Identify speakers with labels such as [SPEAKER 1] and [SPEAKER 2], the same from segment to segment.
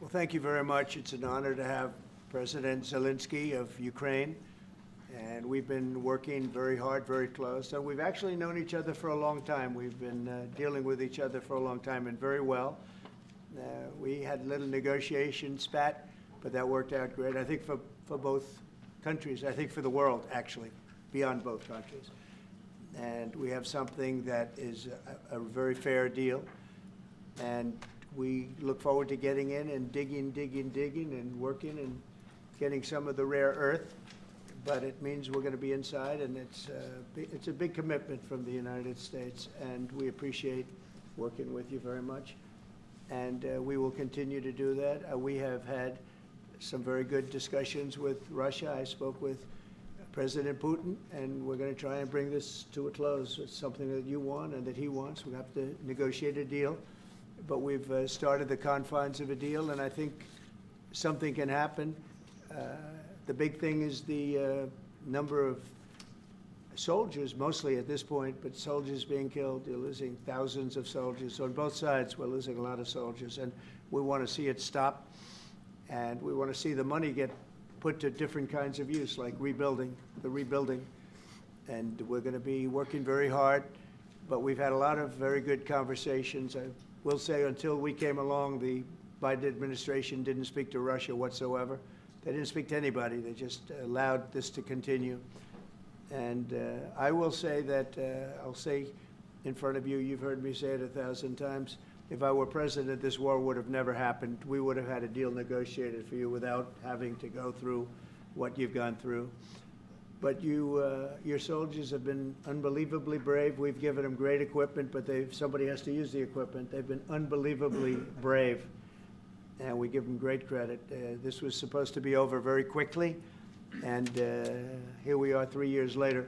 [SPEAKER 1] Well, thank you very much. It's an honor to have President Zelenskyy of Ukraine, and we've been working very hard, very close. And we've actually known each other for a long time. We've been dealing with each other for a long time and very well. We had a little negotiation spat, but that worked out great. I think for both countries, I think for the world, actually, beyond both countries. And we have something that is a very fair deal. And we look forward to getting in and digging and working and getting some of the rare earth. But it means we're going to be inside, and it's a big commitment from the United States, and we appreciate working with you very much. And we will continue to do that. We have had some very good discussions with Russia. I spoke with President Putin, and we're going to try and bring this to a close. It's something that you want and that he wants. We have to negotiate a deal. But we've started the confines of a deal, and I think something can happen. The big thing is the number of soldiers, mostly at this point, but soldiers being killed. You're losing thousands of soldiers. On both sides, we're losing a lot of soldiers, and we want to see it stop, and we want to see the money get put to different kinds of use, like rebuilding. And we're going to be working very hard, but we've had a lot of very good conversations. I will say until we came along, the Biden administration didn't speak to Russia whatsoever. They didn't speak to anybody. They just allowed this to continue. And I will say that, I'll say in front of you, you've heard me say it 1,000 times, if I were president, this war would have never happened. We would have had a deal negotiated for you without having to go through what you've gone through. But your soldiers have been unbelievably brave. We've given them great equipment, but somebody has to use the equipment. They've been unbelievably brave, and we give them great credit. This was supposed to be over very quickly, and here we are 3 years later.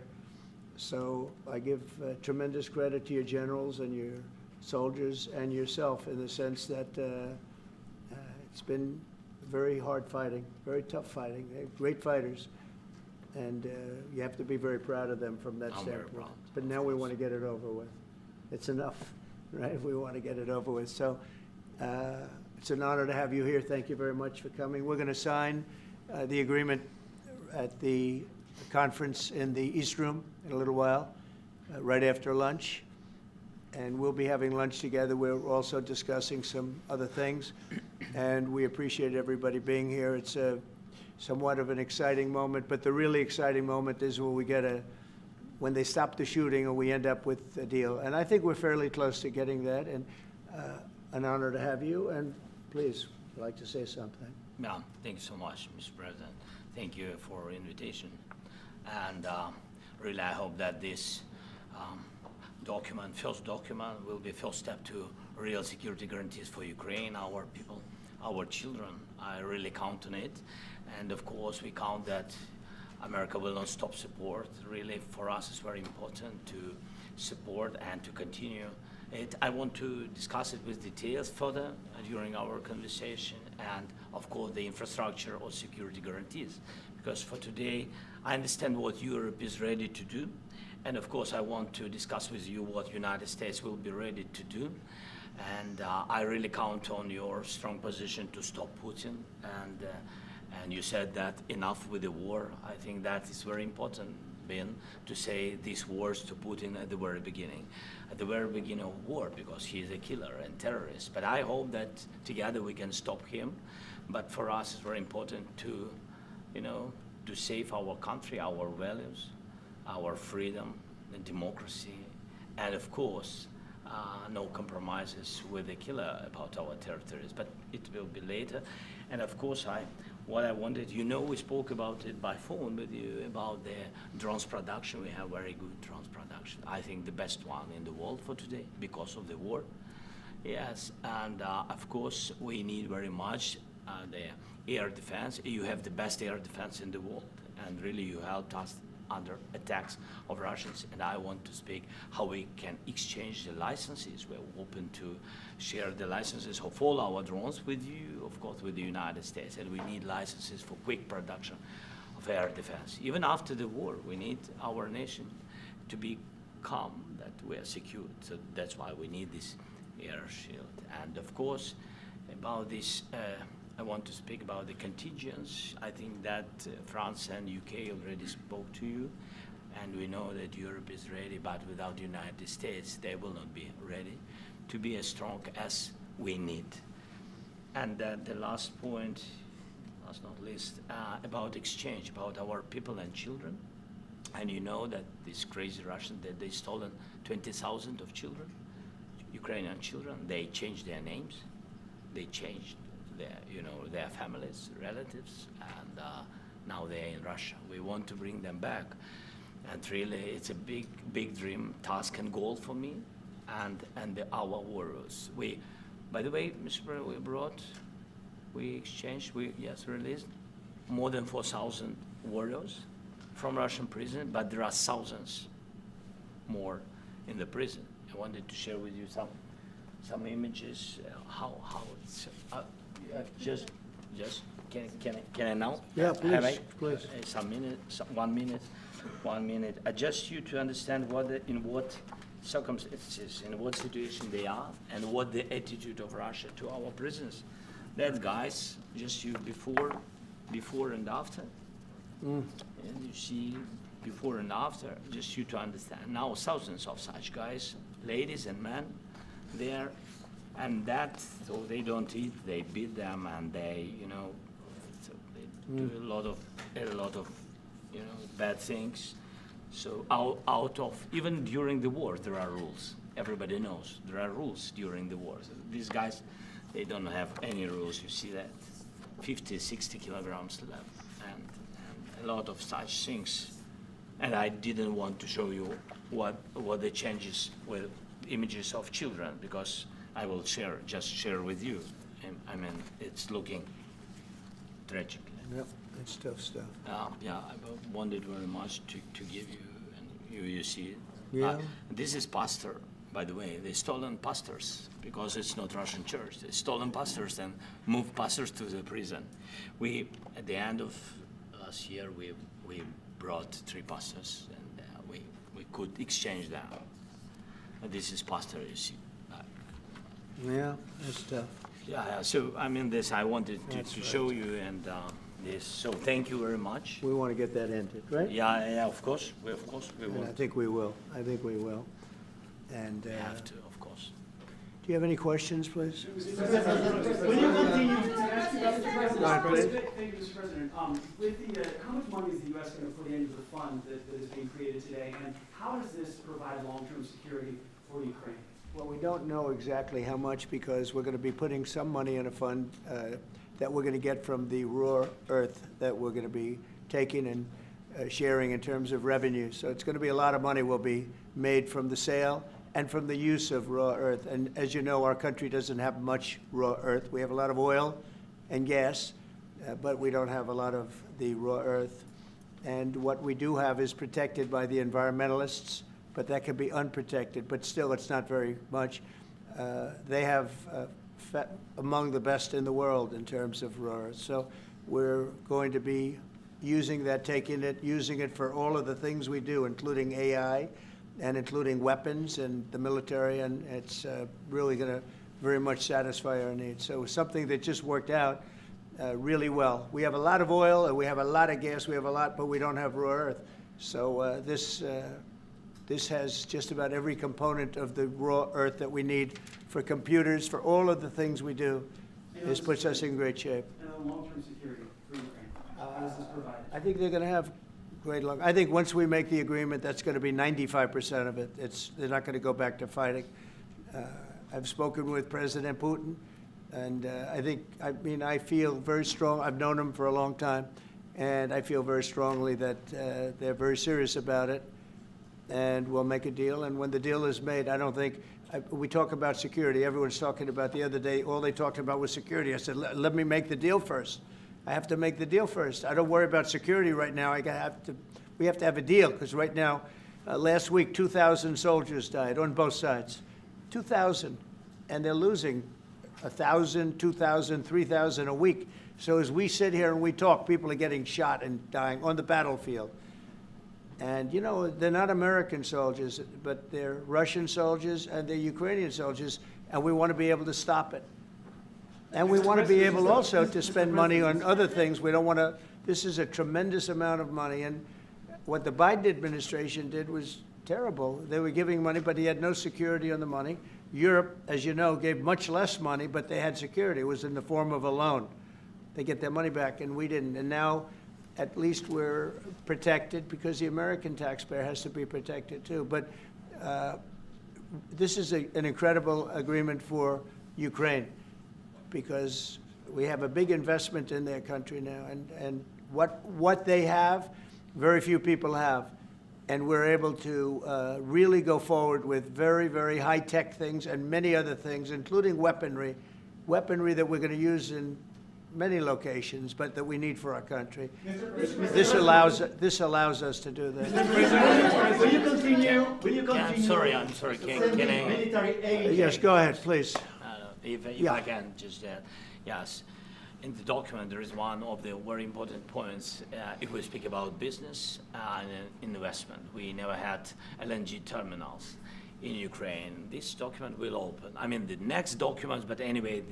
[SPEAKER 1] So I give tremendous credit to your generals and your soldiers and yourself in the sense that it's been very hard fighting, very tough fighting. They're great fighters. And you have to be very proud of them from that standpoint. But now we want to get it over with. It's enough, right? We want to get it over with. So it's an honor to have you here. Thank you very much for coming. We're going to sign the agreement at the conference in the East Room in a little while, right after lunch. And we'll be having lunch together. We're also discussing some other things. And we appreciate everybody being here. It's somewhat of an exciting moment, but the really exciting moment is when they stop the shooting and we end up with a deal. And I think we're fairly close to getting that, and an honor to have you. And please, if you'd like to say something.
[SPEAKER 2] Yeah, thank you so much, Mr. President. Thank you for invitation. And really, I hope that this first document, will be first step to real security guarantees for Ukraine, our people, our children. I really count on it. And of course, we count that America will not stop support. Really, for us, it's very important to support and to continue it. I want to discuss it with details further during our conversation, and of course, the infrastructure or security guarantees. Because for today, I understand what Europe is ready to do, and of course, I want to discuss with you what United States will be ready to do. And I really count on your strong position to stop Putin. And you said that enough with the war. I think that is very important, Ben, to say these words to Putin at the very beginning of war, because he is a killer and terrorist. But I hope that together we can stop him. But for us, it's very important to, to save our country, our values, our freedom, and democracy, and of course, no compromises with the killer about our territories. But it will be later. And of course, what I wanted, we spoke about it by phone with you about the drones production. We have very good drones production. I think the best one in the world for today because of the war. Yes, and of course, we need very much the air defense. You have the best air defense in the world, and really you helped us under attacks of Russians. And I want to speak how we can exchange the licenses. We're open to share the licenses of all our drones with you, of course, with the United States. And we need licenses for quick production of air defense. Even after the war, we need our nation to be calm, that we are secured. So that's why we need this air shield. And of course, about this I want to speak about the contingents. I think that France and UK already spoke to you, and we know that Europe is ready, but without the United States, they will not be ready to be as strong as we need. And the last point, last not least, about exchange, about our people and children. And you know that these crazy Russians, that they stolen 20,000 of children, Ukrainian children. They changed their names, they changed their families, relatives, and now they're in Russia. We want to bring them back, and really, it's a big dream, task, and goal for me, and our warriors. By the way, Mr. President, we exchanged, released more than 4,000 warriors from Russian prison, but there are thousands more in the prison. I wanted to share with you some images, how it's, just, can I now?
[SPEAKER 1] Yeah, please,
[SPEAKER 2] Have I?
[SPEAKER 1] please.
[SPEAKER 2] One minute. Just you to understand in what circumstances, in what situation they are, and what the attitude of Russia to our prisoners. That guys, just you before and after. And you see before and after, just you to understand. Now thousands of such guys, ladies and men, there, and that, so they don't eat, they beat them, and they, so they do a lot of, bad things. So out of, even during the war, there are rules. Everybody knows there are rules during the war. So these guys, they don't have any rules. You see that 50, 60 kilograms left, and a lot of such things. And I didn't want to show you what the changes with images of children, because I will just share with you. I mean, it's looking tragic.
[SPEAKER 1] Yep, that's tough stuff.
[SPEAKER 2] Yeah, I wanted very much to give you, and you see it.
[SPEAKER 1] Yeah.
[SPEAKER 2] This is pastor, by the way. They stolen pastors because it's not Russian church. They stolen pastors and moved pastors to the prison. At the end of last year, we brought 3 pastors, and we could exchange them. And this is pastor, you see.
[SPEAKER 1] Yeah, that's tough.
[SPEAKER 2] Yeah. So I mean, this I wanted to show you, and this. So thank you very much.
[SPEAKER 1] We want to get that ended, right?
[SPEAKER 2] Yeah. Of course, we
[SPEAKER 1] And
[SPEAKER 2] will.
[SPEAKER 1] I think we will. And
[SPEAKER 2] We have to, of course.
[SPEAKER 1] do you have any questions, please?
[SPEAKER 3] When you continue to ask you about the president,
[SPEAKER 1] Go ahead, please.
[SPEAKER 3] thank you, Mr. President. With the, how much money is the U.S. going to put into the fund that is being created today, and how does this provide long-term security for Ukraine?
[SPEAKER 1] Well, we don't know exactly how much, because we're going to be putting some money in a fund that we're going to get from the raw earth that we're going to be taking and sharing in terms of revenue. So it's going to be a lot of money will be made from the sale and from the use of raw earth. And as you know, our country doesn't have much raw earth. We have a lot of oil and gas, but we don't have a lot of the raw earth. And what we do have is protected by the environmentalists, but that can be unprotected. But still, it's not very much. They have among the best in the world in terms of raw earth. So we're going to be using that, using it for all of the things we do, including AI and including weapons and the military, and it's really going to very much satisfy our needs. So something that just worked out really well. We have a lot of oil and we have a lot of gas, but we don't have raw earth. So this has just about every component of the raw earth that we need for computers, for all of the things we do. This puts us in great shape.
[SPEAKER 3] And the long-term security for Ukraine, how does this provide?
[SPEAKER 1] I think they're going to have great luck. I think once we make the agreement, that's going to be 95% of it. They're not going to go back to fighting. I've spoken with President Putin, and I feel very strong. I've known him for a long time, and I feel very strongly that they're very serious about it, and we'll make a deal. And when the deal is made, I don't think, we talk about security. Everyone's talking about the other day, all they talked about was security. I said, let me make the deal first. I have to make the deal first. I don't worry about security right now. We have to have a deal, because right now, last week, 2,000 soldiers died on both sides. 2,000, and they're losing 1,000, 2,000, 3,000 a week. So as we sit here and we talk, people are getting shot and dying on the battlefield. And, they're not American soldiers, but they're Russian soldiers and they're Ukrainian soldiers, and we want to be able to stop it. And we want to be able also to spend money on other things. We don't want to, this is a tremendous amount of money. And what the Biden administration did was terrible. They were giving money, but he had no security on the money. Europe, as you know, gave much less money, but they had security. It was in the form of a loan. They get their money back, and we didn't. And now, at least we're protected because the American taxpayer has to be protected too. But this is an incredible agreement for Ukraine because we have a big investment in their country now. And what they have, very few people have. And we're able to really go forward with very, very high-tech things and many other things, including weaponry that we're going to use in many locations, but that we need for our country. This allows us to do that.
[SPEAKER 4] Will you continue?
[SPEAKER 2] Yeah, I'm sorry. Can I?
[SPEAKER 4] Military aid.
[SPEAKER 1] Yes, go ahead, please.
[SPEAKER 2] If
[SPEAKER 1] Yeah.
[SPEAKER 2] I can just yes. In the document, there is one of the very important points. If we speak about business and investment, we never had LNG terminals in Ukraine. This document will open. I mean, the next documents, but anyway,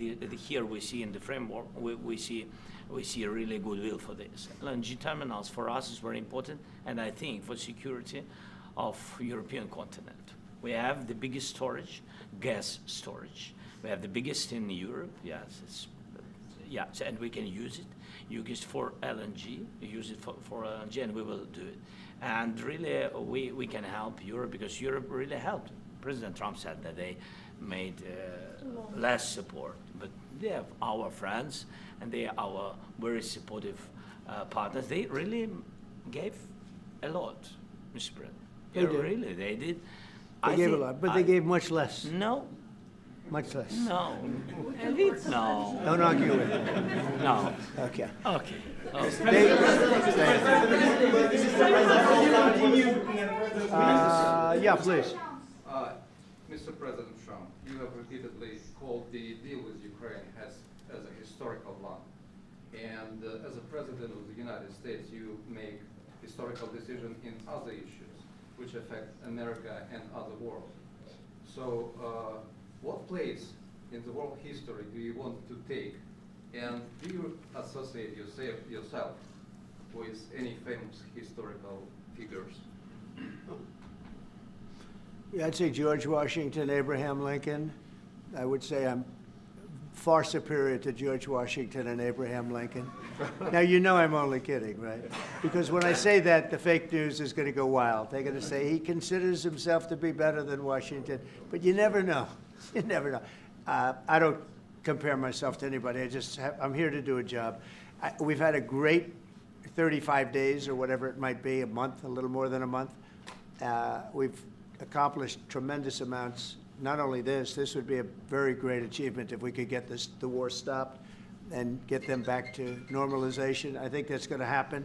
[SPEAKER 2] here we see in the framework, we see a really goodwill for this. LNG terminals for us is very important, and I think for security of European continent. We have the biggest storage, gas storage. We have the biggest in Europe. Yes, and we can use it for LNG, use it for LNG, and we will do it. And really, we can help Europe because Europe really helped. President Trump said that they made less support, but they have our friends, and they are our very supportive partners. They really gave a lot, Mr. President.
[SPEAKER 1] They did.
[SPEAKER 2] Really, they did.
[SPEAKER 1] They gave a lot, but they gave much less.
[SPEAKER 2] No.
[SPEAKER 1] Much less.
[SPEAKER 2] No. No.
[SPEAKER 1] Don't argue with me.
[SPEAKER 2] No.
[SPEAKER 1] Okay.
[SPEAKER 2] Okay.
[SPEAKER 1] Yeah, please.
[SPEAKER 5] Mr. President Trump, you have repeatedly called the deal with Ukraine as a historical one. And as a president of the United States, you make historical decisions in other issues which affect America and other world. So what place in the world history do you want to take? And do you associate yourself with any famous historical figures?
[SPEAKER 1] Yeah, I'd say George Washington, Abraham Lincoln. I would say I'm far superior to George Washington and Abraham Lincoln. Now, you know I'm only kidding, right? Because when I say that, the fake news is going to go wild. They're going to say he considers himself to be better than Washington. But you never know. You never know. I don't compare myself to anybody. I'm here to do a job. We've had a great 35 days or whatever it might be, a month, a little more than a month. We've accomplished tremendous amounts. Not only this would be a very great achievement if we could get the war stopped and get them back to normalization. I think that's going to happen.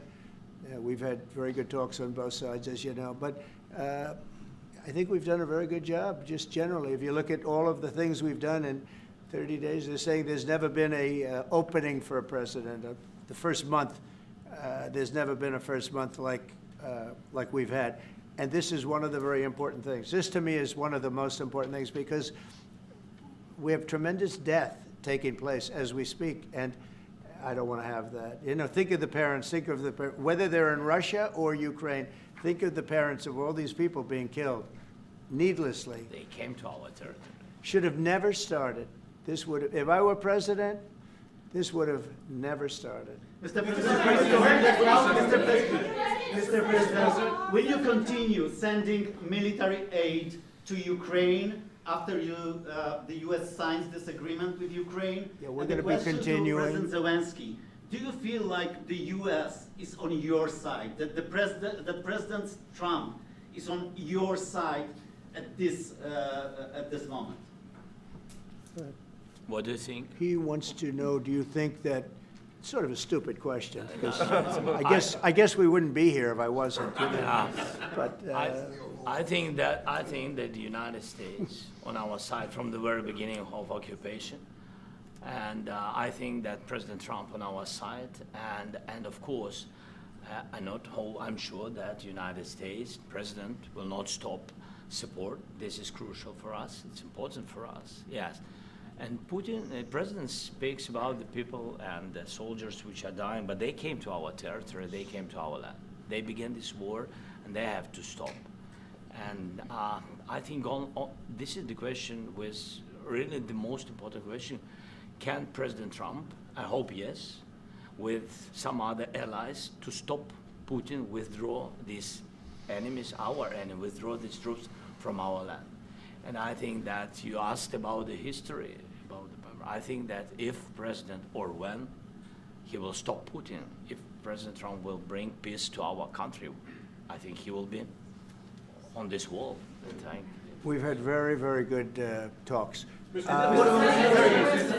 [SPEAKER 1] We've had very good talks on both sides, as you know. But I think we've done a very good job, just generally. If you look at all of the things we've done in 30 days, they're saying there's never been a opening for a president. The first month, there's never been a first month like we've had. And this is one of the very important things. This, to me, is one of the most important things because we have tremendous death taking place as we speak, and I don't want to have that. You know, think of the parents, whether they're in Russia or Ukraine, think of the parents of all these people being killed needlessly.
[SPEAKER 2] They came to our territory.
[SPEAKER 1] Should have never started. This would have, if I were president, this would have never started.
[SPEAKER 4] Mr. President, will you continue sending military aid to Ukraine after the U.S. signs this agreement with Ukraine?
[SPEAKER 1] Yeah, we're
[SPEAKER 4] And
[SPEAKER 1] going to be
[SPEAKER 4] question
[SPEAKER 1] continuing.
[SPEAKER 4] To President Zelenskyy, do you feel like the U.S. is on your side, that President Trump is on your side at this moment?
[SPEAKER 2] What do you think?
[SPEAKER 1] He wants to know, do you think that, sort of a stupid question, because I guess we wouldn't be here if I wasn't. You know? But
[SPEAKER 2] I think that the United States on our side from the very beginning of occupation, and I think that President Trump on our side, and of course, I'm sure that the United States President will not stop support. This is crucial for us. It's important for us. Yes. And Putin, the president speaks about the people and the soldiers which are dying, but they came to our territory, they came to our land. They began this war, and they have to stop. And I think this is the question, was really the most important question. Can President Trump, I hope yes, with some other allies, to stop Putin, withdraw these enemies, our enemy, withdraw these troops from our land? And I think that you asked about the history, I think that if President, or when, he will stop Putin, if President Trump will bring peace to our country, I think he will be on this wall.
[SPEAKER 1] We've had very, very good talks.
[SPEAKER 4] Mr.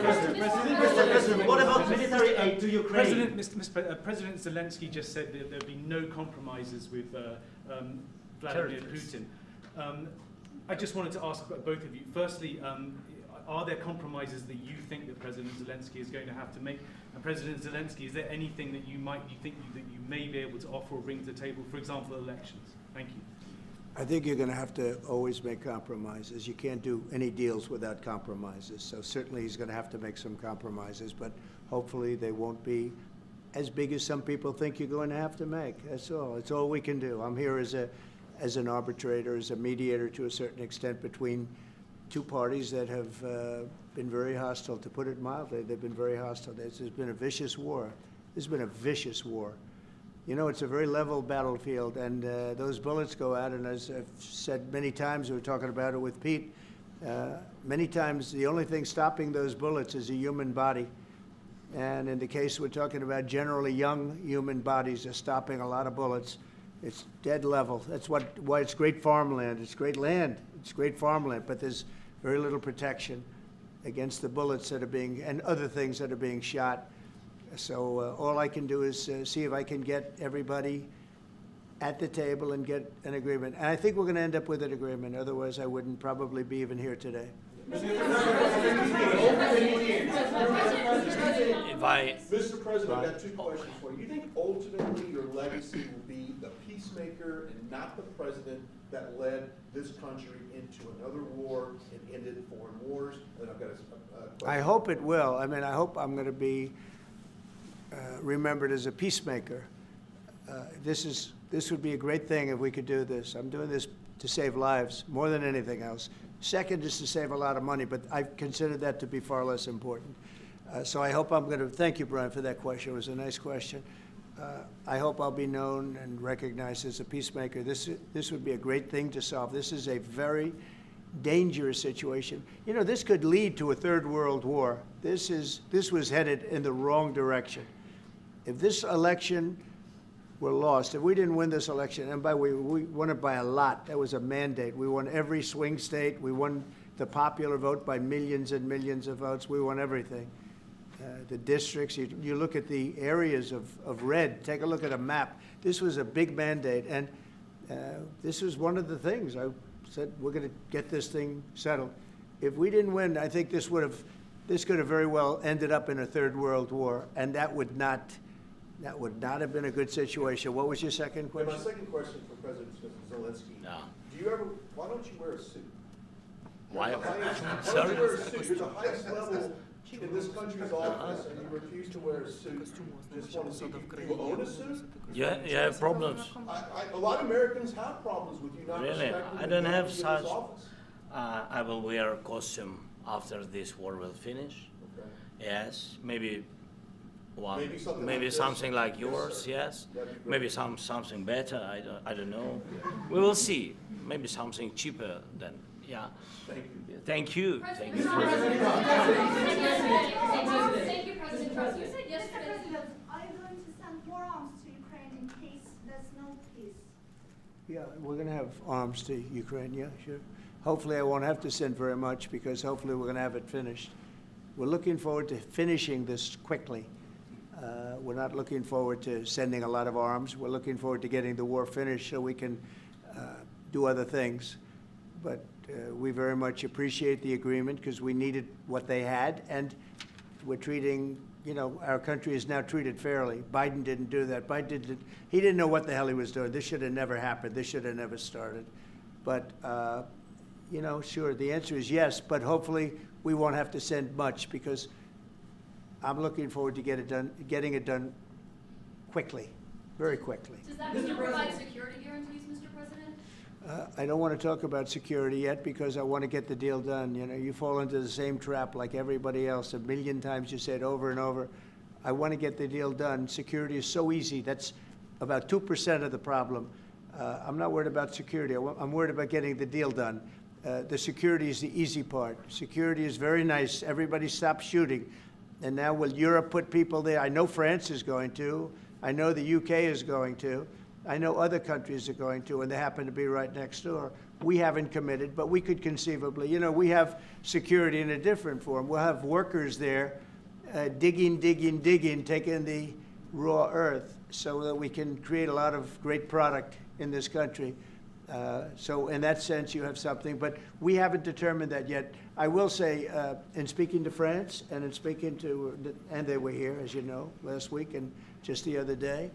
[SPEAKER 4] President, what about military aid to Ukraine?
[SPEAKER 6] President Zelenskyy just said that there'd be no compromises with Vladimir Putin. I just wanted to ask both of you. Firstly, are there compromises that you think that President Zelenskyy is going to have to make? And President Zelenskyy, is there anything that you may be able to offer or bring to the table, for example, elections? Thank you.
[SPEAKER 1] I think you're going to have to always make compromises. You can't do any deals without compromises. So certainly he's going to have to make some compromises, but hopefully they won't be as big as some people think you're going to have to make. That's all. It's all we can do. I'm here as an arbitrator, as a mediator to a certain extent between two parties that have been very hostile, to put it mildly. They've been very hostile. This has been a vicious war. This has been a vicious war. You know, it's a very level battlefield, and those bullets go out, and as I've said many times, we were talking about it with Pete, many times the only thing stopping those bullets is a human body. And in the case we're talking about, generally young human bodies are stopping a lot of bullets. It's dead level. That's why it's great farmland. It's great land. It's great farmland, but there's very little protection against the bullets that are being, and other things that are being shot. So all I can do is see if I can get everybody at the table and get an agreement. And I think we're going to end up with an agreement. Otherwise, I wouldn't probably be even here today.
[SPEAKER 7] Mr. President, I've got two questions for you. You think ultimately your legacy will be the peacemaker and not the president that led this country into another war and ended foreign wars? And I've got a question.
[SPEAKER 1] I hope it will. I mean, I hope I'm going to be remembered as a peacemaker. This would be a great thing if we could do this. I'm doing this to save lives more than anything else. Second is to save a lot of money, but I consider that to be far less important. So I hope I'm going to, thank you, Brian, for that question. It was a nice question. I hope I'll be known and recognized as a peacemaker. This would be a great thing to solve. This is a very dangerous situation. You know, this could lead to a third world war. This was headed in the wrong direction. If this election were lost, if we didn't win this election, and by the way, we won it by a lot. That was a mandate. We won every swing state. We won the popular vote by millions and millions of votes. We won everything. The districts, you look at the areas of red, take a look at a map. This was a big mandate, and this was one of the things. I said, we're going to get this thing settled. If we didn't win, I think this could have very well ended up in a third world war, and that would not have been a good situation. What was your second
[SPEAKER 7] And
[SPEAKER 1] question?
[SPEAKER 7] my second question for President Zelenskyy.
[SPEAKER 2] No.
[SPEAKER 7] Why don't you wear a suit?
[SPEAKER 2] Why?
[SPEAKER 7] Why don't
[SPEAKER 2] Sorry?
[SPEAKER 7] you wear a suit? You're the highest level in this country's office, and you refuse to wear a suit. Just want to see, do you own a suit?
[SPEAKER 2] You have problems.
[SPEAKER 7] A lot of Americans have problems with you not
[SPEAKER 2] Really?
[SPEAKER 7] respecting
[SPEAKER 2] I
[SPEAKER 7] the
[SPEAKER 2] don't have
[SPEAKER 7] authority of this
[SPEAKER 2] such.
[SPEAKER 7] office.
[SPEAKER 2] I will wear a costume after this war will finish.
[SPEAKER 7] Okay.
[SPEAKER 2] Yes, maybe one,
[SPEAKER 7] Maybe something like this?
[SPEAKER 2] like
[SPEAKER 7] Yes,
[SPEAKER 2] yours.
[SPEAKER 7] sir.
[SPEAKER 2] Yes,
[SPEAKER 7] That'd be great.
[SPEAKER 2] maybe something better. I don't know. We will see. Maybe something cheaper than yeah.
[SPEAKER 7] Thank you.
[SPEAKER 2] Thank you. Thank you.
[SPEAKER 8] Thank you, President Trump. You said
[SPEAKER 9] Mr.
[SPEAKER 8] yesterday.
[SPEAKER 9] President, are you going to send more arms to Ukraine in case there's no peace?
[SPEAKER 1] Yeah, we're going to have arms to Ukraine, yeah, sure. Hopefully I won't have to send very much, because hopefully we're going to have it finished. We're looking forward to finishing this quickly. We're not looking forward to sending a lot of arms. We're looking forward to getting the war finished so we can do other things. But we very much appreciate the agreement, because we needed what they had, and we're treating, you know, our country is now treated fairly. Biden didn't do that. He didn't know what the hell he was doing. This should have never happened. This should have never started. But, you know, sure, the answer is yes, but hopefully we won't have to send much, because I'm looking forward to getting it done quickly, very quickly.
[SPEAKER 8] Does that mean you'll provide security guarantees, Mr. President?
[SPEAKER 1] I don't want to talk about security yet, because I want to get the deal done. You know, you fall into the same trap like everybody else. 1,000,000 times you said over and over, I want to get the deal done. Security is so easy. That's about 2% of the problem. I'm not worried about security. I'm worried about getting the deal done. The security is the easy part. Security is very nice. Everybody stopped shooting. And now will Europe put people there? I know France is going to. I know the UK is going to. I know other countries are going to, and they happen to be right next door. We haven't committed, but we could conceivably. You know, we have security in a different form. We'll have workers there digging, taking the raw earth so that we can create a lot of great product in this country. So in that sense, you have something, but we haven't determined that yet. I will say, in speaking to France and in speaking to, and they were here, as you know, last week and just the other day,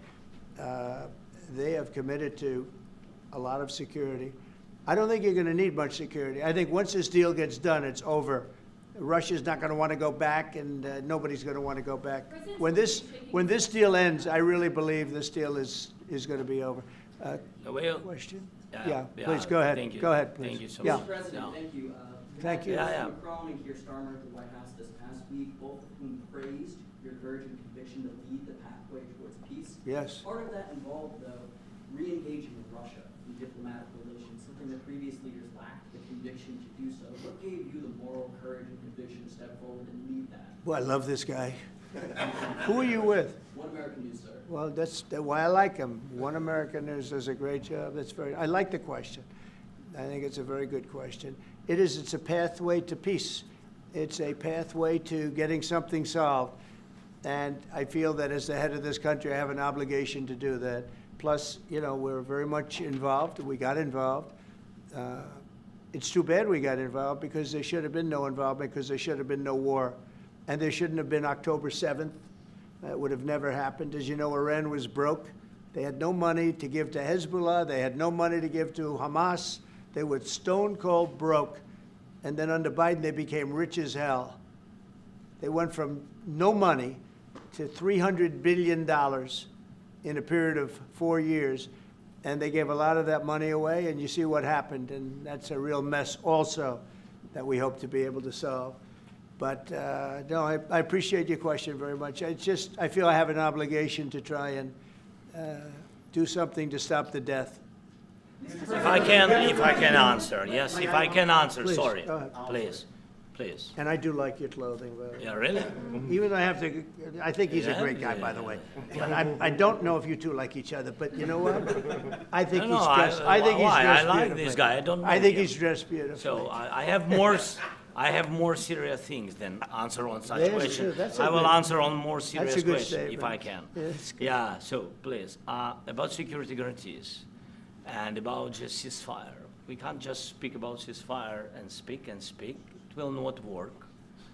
[SPEAKER 1] they have committed to a lot of security. I don't think you're going to need much security. I think once this deal gets done, it's over. Russia's not going to want to go back, and nobody's going to want to go back. When this deal ends, I really believe this deal is going to be over. Question? Yeah, please, go ahead.
[SPEAKER 2] Thank you.
[SPEAKER 1] Go ahead, please.
[SPEAKER 2] Thank you so
[SPEAKER 1] Yeah.
[SPEAKER 2] much.
[SPEAKER 10] Mr. President,
[SPEAKER 2] Yeah.
[SPEAKER 10] thank you.
[SPEAKER 1] Thank you.
[SPEAKER 2] Yeah.
[SPEAKER 10] Macron and Keir Starmer at the White House this past week, both of whom praised your courage and conviction to lead the pathway towards peace.
[SPEAKER 1] Yes.
[SPEAKER 10] Part of that involved, though, re-engaging with Russia in diplomatic relations, something that previous leaders lacked the conviction to do so. What gave you the moral courage and conviction to step forward and lead that?
[SPEAKER 1] Well, I love this guy. Who are you with?
[SPEAKER 10] One American News, sir.
[SPEAKER 1] Well, that's why I like him. One American News does a great job. I like the question. I think it's a very good question. It's a pathway to peace. It's a pathway to getting something solved. And I feel that as the head of this country, I have an obligation to do that. Plus, you know, we're very much involved. We got involved. It's too bad we got involved, because there should have been no involvement, because there should have been no war. And there shouldn't have been October 7th. That would have never happened. As you know, Iran was broke. They had no money to give to Hezbollah. They had no money to give to Hamas. They were stone cold broke. And then under Biden, they became rich as hell. They went from no money to $300 billion in a period of 4 years. And they gave a lot of that money away, and you see what happened. And that's a real mess also that we hope to be able to solve. But no, I appreciate your question very much. I feel I have an obligation to try and do something to stop the death.
[SPEAKER 2] If I can answer, yes, if I can answer,
[SPEAKER 1] Please,
[SPEAKER 2] sorry,
[SPEAKER 1] go ahead.
[SPEAKER 2] please.
[SPEAKER 1] And I do like your clothing, by the way.
[SPEAKER 2] Yeah, really?
[SPEAKER 1] Even though I think he's a
[SPEAKER 2] Yeah,
[SPEAKER 1] great guy,
[SPEAKER 2] yeah,
[SPEAKER 1] by the way.
[SPEAKER 2] yeah.
[SPEAKER 1] But I don't know if you two like each other, but you know what? I think
[SPEAKER 2] No,
[SPEAKER 1] he's
[SPEAKER 2] no,
[SPEAKER 1] dressed. I think he's
[SPEAKER 2] why?
[SPEAKER 1] dressed
[SPEAKER 2] I like
[SPEAKER 1] beautifully.
[SPEAKER 2] this guy. I don't know
[SPEAKER 1] I think
[SPEAKER 2] him.
[SPEAKER 1] he's dressed beautifully.
[SPEAKER 2] So I have more serious things than answer on such
[SPEAKER 1] Yes,
[SPEAKER 2] questions.
[SPEAKER 1] sure, that's a
[SPEAKER 2] I will
[SPEAKER 1] good-
[SPEAKER 2] answer on more serious
[SPEAKER 1] That's a good
[SPEAKER 2] questions if
[SPEAKER 1] statement.
[SPEAKER 2] I can.
[SPEAKER 1] Yes.
[SPEAKER 2] Yeah. So please, about security guarantees and about just ceasefire. We can't just speak about ceasefire and speak. It will not work.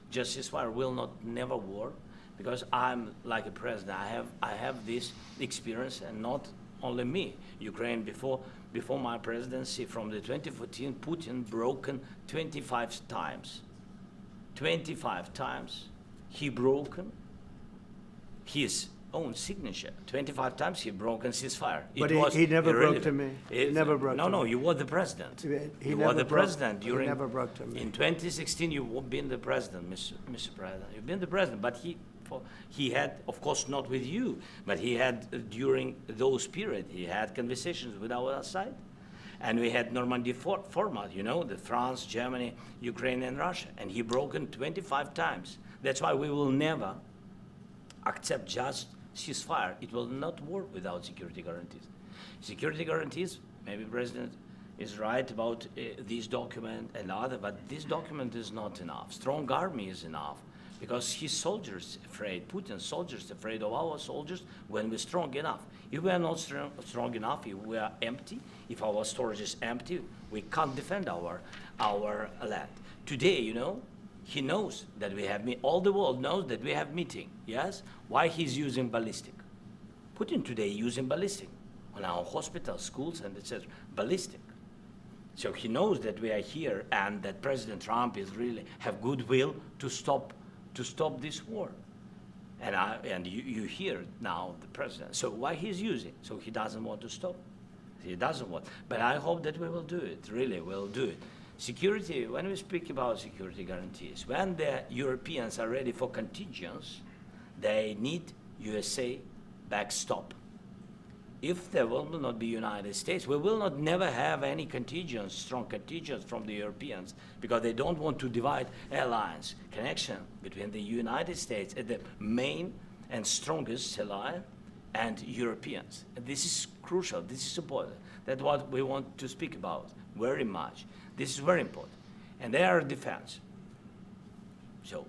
[SPEAKER 2] Just ceasefire will never work, because I'm like a president. I have this experience, and not only me. Ukraine before my presidency, from the 2014, Putin broken 25 times. 25 times he broken his own signature. 25 times he broken ceasefire.
[SPEAKER 1] But he never broke to me. He never broke to me.
[SPEAKER 2] No, you were the president.
[SPEAKER 1] He
[SPEAKER 2] You
[SPEAKER 1] never
[SPEAKER 2] were the
[SPEAKER 1] broke-
[SPEAKER 2] president
[SPEAKER 1] he
[SPEAKER 2] during.
[SPEAKER 1] never broke to me.
[SPEAKER 2] In 2016, you've been the president, Mr. President. You've been the president, but he had, of course, not with you, but he had during those period. He had conversations with our side, and we had Normandy format. You know, the France, Germany, Ukraine, and Russia, and he broken 25 times. That's why we will never accept just ceasefire. It will not work without security guarantees. Security guarantees, maybe President is right about this document and other, but this document is not enough. Strong army is enough, because his soldiers afraid, Putin's soldiers afraid of our soldiers when we're strong enough. If we are not strong enough, if we are empty, if our storage is empty, we can't defend our land. Today, you know, he knows that we have all the world knows that we have meeting, yes? Why he's using ballistic? Putin today using ballistic on our hospitals, schools, and etc. Ballistic. So he knows that we are here and that President Trump is really have goodwill to stop this war. And you hear now the president. So why he's using? So he doesn't want to stop. He doesn't want. But I hope that we will do it. Really, we'll do it. Security. When we speak about security guarantees, when the Europeans are ready for contingents, they need USA backstop. If there will not be United States, we will not never have any contingents, strong contingents from the Europeans, because they don't want to divide alliance connection between the United States as the main and strongest ally and Europeans. And this is crucial. This is important. That's what we want to speak about very much. This is very important. And air defense. So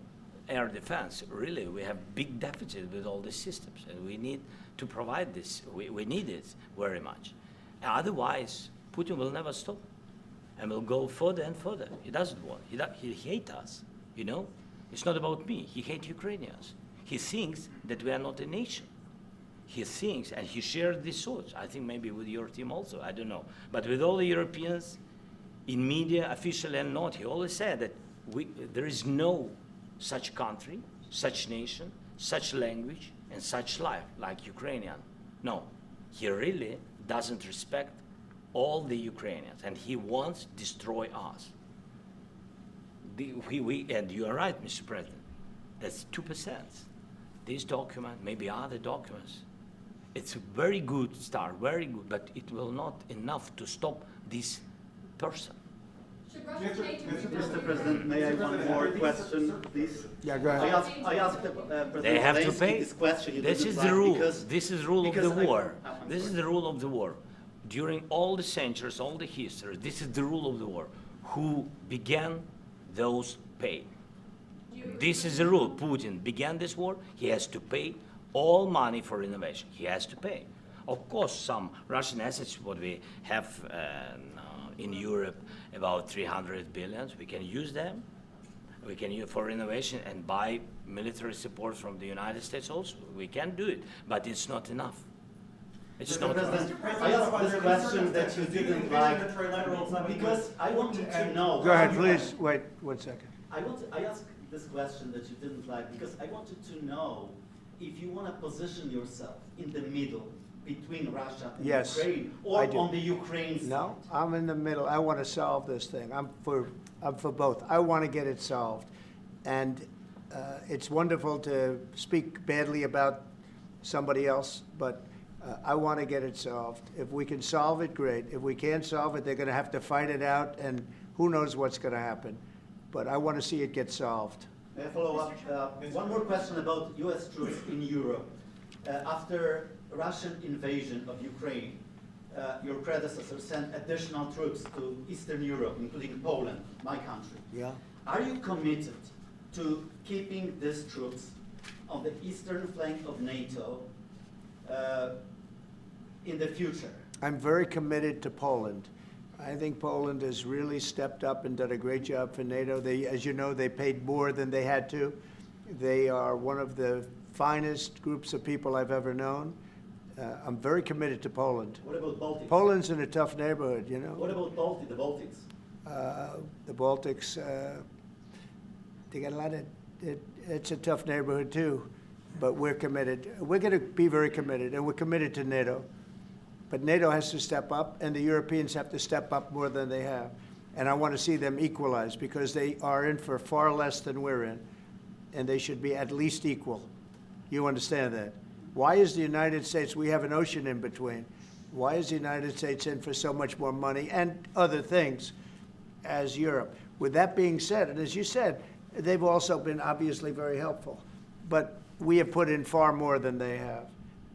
[SPEAKER 2] air defense, really, we have big deficit with all these systems, and we need to provide this. We need it very much. Otherwise, Putin will never stop and will go further and further. He doesn't want. He hates us, you know? It's not about me. He hates Ukrainians. He thinks that we are not a nation. He thinks, and he shares these thoughts. I think maybe with your team also, I don't know. But with all the Europeans, in media, official and not, he always said that there is no such country, such nation, such language, and such life like Ukrainian. No, he really doesn't respect all the Ukrainians, and he wants to destroy us. And you are right, Mr. President, that's 2%. This document, maybe other documents, it's a very good start, very good, but it will not enough to stop this person.
[SPEAKER 8] Should Russia change its
[SPEAKER 4] Mr. President, may I have one more question, please?
[SPEAKER 1] Yeah, go ahead.
[SPEAKER 4] I asked President
[SPEAKER 2] They have to
[SPEAKER 4] Zelenskyy
[SPEAKER 2] pay.
[SPEAKER 4] this question. You
[SPEAKER 2] This
[SPEAKER 4] didn't
[SPEAKER 2] is
[SPEAKER 4] like
[SPEAKER 2] the rule.
[SPEAKER 4] because-
[SPEAKER 2] This is the rule of
[SPEAKER 4] because
[SPEAKER 2] the war.
[SPEAKER 4] I'm
[SPEAKER 2] This is
[SPEAKER 4] sorry.
[SPEAKER 2] the rule of the war. During all the centuries, all the history, this is the rule of the war. Who began, those pay.
[SPEAKER 8] Do you agree
[SPEAKER 2] This
[SPEAKER 8] with
[SPEAKER 2] is the rule. Putin began this war. He has to pay all money for innovation. He has to pay. Of course, some Russian assets, what we have in Europe, about 300 billion, we can use them. We can use for innovation and buy military support from the United States also. We can do it, but it's not enough. It's
[SPEAKER 4] Mr.
[SPEAKER 2] not enough.
[SPEAKER 4] President, I asked this question that you didn't like because I wanted to know.
[SPEAKER 1] Go ahead, please. Wait 1 second.
[SPEAKER 4] I asked this question that you didn't like because I wanted to know if you want to position yourself in the middle between Russia and
[SPEAKER 1] Yes,
[SPEAKER 4] Ukraine,
[SPEAKER 1] I
[SPEAKER 4] or
[SPEAKER 1] do.
[SPEAKER 4] on the Ukraine side.
[SPEAKER 1] No, I'm in the middle. I want to solve this thing. I'm for both. I want to get it solved. And it's wonderful to speak badly about somebody else, but I want to get it solved. If we can solve it, great. If we can't solve it, they're going to have to fight it out, and who knows what's going to happen. But I want to see it get solved.
[SPEAKER 4] May I follow up? One more question about U.S. troops in Europe. After Russian invasion of Ukraine, your predecessor sent additional troops to Eastern Europe, including Poland, my country.
[SPEAKER 1] Yeah?
[SPEAKER 4] Are you committed to keeping these troops on the eastern flank of NATO in the future?
[SPEAKER 1] I'm very committed to Poland. I think Poland has really stepped up and done a great job for NATO. They, as you know, they paid more than they had to. They are one of the finest groups of people I've ever known. I'm very committed to Poland.
[SPEAKER 4] What about Baltics?
[SPEAKER 1] Poland's in a tough neighborhood, you know.
[SPEAKER 4] What about the Baltics?
[SPEAKER 1] The Baltics, they got a lot of, it's a tough neighborhood too, but we're committed. We're going to be very committed, and we're committed to NATO. But NATO has to step up, and the Europeans have to step up more than they have. And I want to see them equalize, because they are in for far less than we're in, and they should be at least equal. You understand that? Why is the United States, we have an ocean in between, why is the United States in for so much more money and other things as Europe? With that being said, and as you said, they've also been obviously very helpful, but we have put in far more than they have,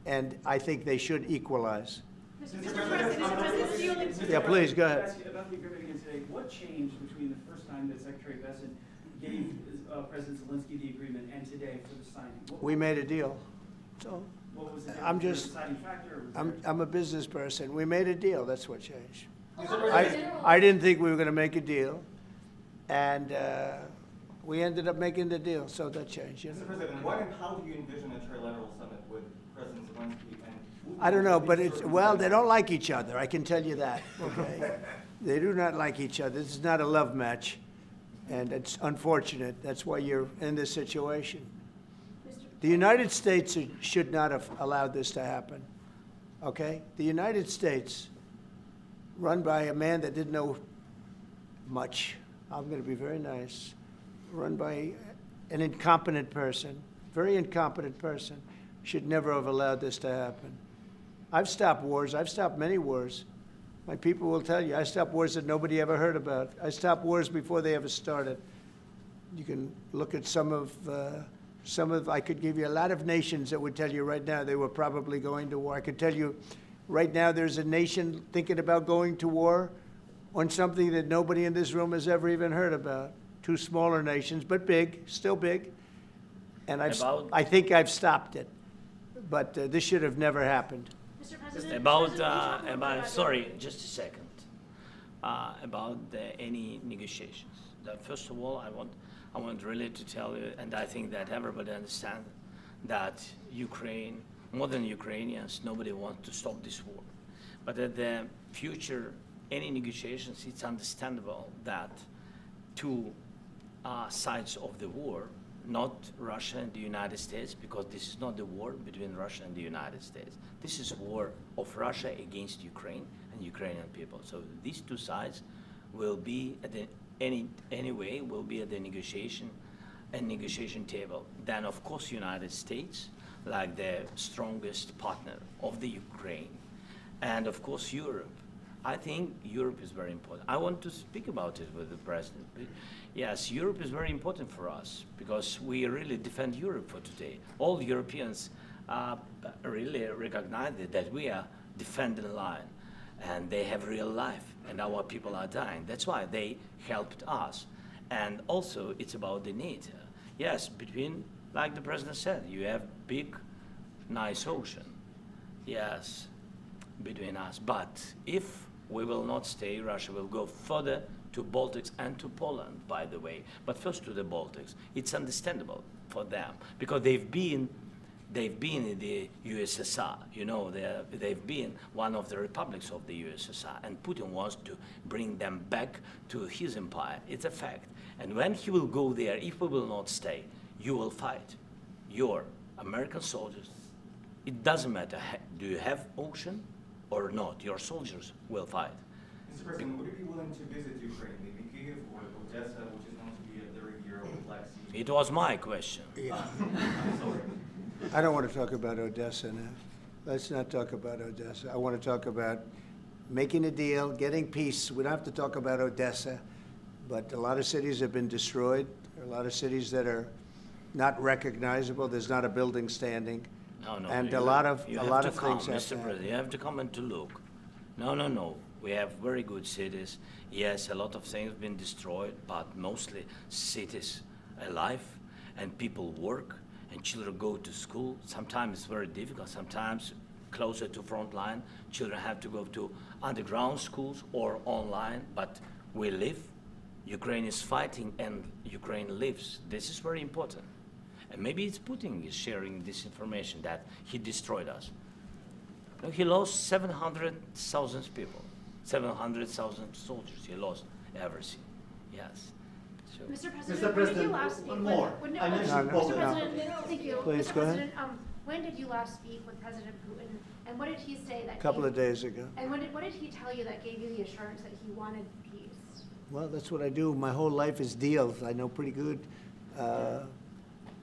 [SPEAKER 1] and I think they should equalize.
[SPEAKER 3] Mr. President,
[SPEAKER 1] Yeah, please, go ahead.
[SPEAKER 3] I ask you about the agreement again today. What changed between the first time that Secretary Bessent gave President Zelenskyy the agreement and today for the signing?
[SPEAKER 1] We made a deal. So
[SPEAKER 3] What was the
[SPEAKER 1] I'm
[SPEAKER 3] difference?
[SPEAKER 1] just-
[SPEAKER 3] Was there a deciding factor? Or was there-
[SPEAKER 1] I'm a business person. We made a deal. That's what changed.
[SPEAKER 8] Along
[SPEAKER 1] I
[SPEAKER 8] with general-
[SPEAKER 1] I didn't think we were going to make a deal, and we ended up making the deal, so that changed, you know.
[SPEAKER 11] Mr. President, when and how do you envision a trilateral summit with President Zelenskyy and Putin?
[SPEAKER 1] I don't know, but it's, well, they don't like each other, I can tell you that, okay? They do not like each other. This is not a love match, and it's unfortunate. That's why you're in this situation. The United States should not have allowed this to happen, okay? The United States, run by a man that didn't know much, I'm going to be very nice, run by an incompetent person, very incompetent person, should never have allowed this to happen. I've stopped wars. I've stopped many wars. My people will tell you, I stopped wars that nobody ever heard about. I stopped wars before they ever started. You can look at I could give you a lot of nations that would tell you right now they were probably going to war. I could tell you right now there's a nation thinking about going to war on something that nobody in this room has ever even heard about. Two smaller nations, but big, still big. And I think I've stopped it. But this should have never happened.
[SPEAKER 8] Mr. President,
[SPEAKER 2] Sorry, just a second. About any negotiations. First of all, I want really to tell you, and I think that everybody understands that Ukraine, more than Ukrainians, nobody wants to stop this war. But at the future, any negotiations, it's understandable that two sides of the war, not Russia and the United States, because this is not the war between Russia and the United States. This is a war of Russia against Ukraine and Ukrainian people. So these two sides will be at the anyway will be at the negotiation table. Then of course United States, like the strongest partner of the Ukraine, and of course Europe. I think Europe is very important. I want to speak about it with the president. Yes, Europe is very important for us because we really defend Europe for today. All Europeans really recognize that we are defending the line, and they have real life, and our people are dying. That's why they helped us. And also, it's about the NATO. Yes, between, like the president said, you have big, nice ocean. Yes, between us. But if we will not stay, Russia will go further to Baltics and to Poland, by the way. But first to the Baltics. It's understandable for them because they've been in the USSR, you know, they've been one of the republics of the USSR, and Putin wants to bring them back to his empire. It's a fact. And when he will go there, if we will not stay, you will fight. Your American soldiers, it doesn't matter, do you have ocean or not, your soldiers will fight.
[SPEAKER 11] Mr. President, would you be willing to visit Ukraine, maybe Kyiv or Odessa, which is known to be a very old Black Sea?
[SPEAKER 2] It was my question.
[SPEAKER 1] Yeah.
[SPEAKER 11] Sorry.
[SPEAKER 1] I don't want to talk about Odessa now. Let's not talk about Odessa. I want to talk about making a deal, getting peace. We don't have to talk about Odessa, but a lot of cities have been destroyed. There are a lot of cities that are not recognizable. There's not a building standing.
[SPEAKER 2] No,
[SPEAKER 1] and a lot of things have
[SPEAKER 2] Mr. President, you have to come and to look. No. We have very good cities. Yes, a lot of things have been destroyed, but mostly cities alive, and people work, and children go to school. Sometimes it's very difficult. Sometimes closer to front line, children have to go to underground schools or online, but we live. Ukraine is fighting, and Ukraine lives. This is very important. And maybe it's Putin is sharing this information that he destroyed us. No, he lost 700,000 people, 700,000 soldiers. He lost everything. Yes. So.
[SPEAKER 8] Mr. President,
[SPEAKER 4] Mr.
[SPEAKER 8] when did you
[SPEAKER 4] President,
[SPEAKER 8] last speak
[SPEAKER 4] one
[SPEAKER 8] with?
[SPEAKER 4] more.
[SPEAKER 8] When did,
[SPEAKER 4] I mentioned
[SPEAKER 8] Mr.
[SPEAKER 4] Poland.
[SPEAKER 8] President, thank you.
[SPEAKER 1] Please,
[SPEAKER 8] Mr.
[SPEAKER 1] go ahead.
[SPEAKER 8] President, when did you last speak with President Putin, and what did he say that?
[SPEAKER 1] A couple of days ago.
[SPEAKER 8] And what did he tell you that gave you the assurance that he wanted peace?
[SPEAKER 1] Well, that's what I do. My whole life is deals. I know pretty good.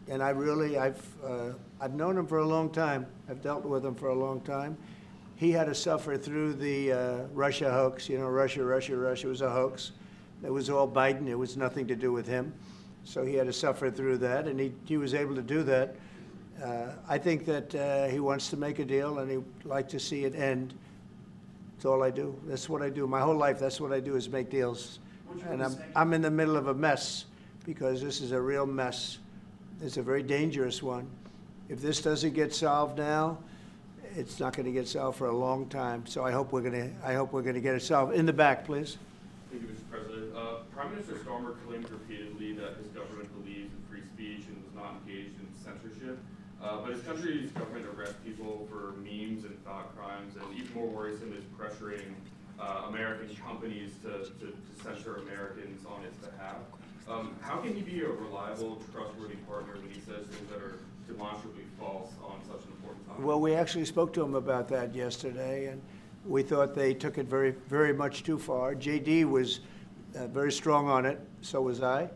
[SPEAKER 1] And I've known him for a long time. I've dealt with him for a long time. He had to suffer through the Russia hoax. You know, Russia was a hoax. It was all Biden. It was nothing to do with him. So he had to suffer through that, and he was able to do that. I think that he wants to make a deal, and he'd like to see it end. That's all I do. That's what I do. My whole life, that's what I do is make deals. And I'm in the middle of a mess because this is a real mess. It's a very dangerous one. If this doesn't get solved now, it's not going to get solved for a long time. So I hope we're going to get it solved. In the back, please.
[SPEAKER 12] Thank you, Mr. President. Prime Minister Starmer claimed repeatedly that his government believes in free speech and was not engaged in censorship. But his country's government arrests people for memes and thought crimes, and even more worrisome is pressuring American companies to censor Americans on its behalf. How can he be a reliable, trustworthy partner when he says things that are demonstrably false on such an important topic?
[SPEAKER 1] Well, we actually spoke to him about that yesterday, and we thought they took it very, very much too far. JD was very strong on it, so was I,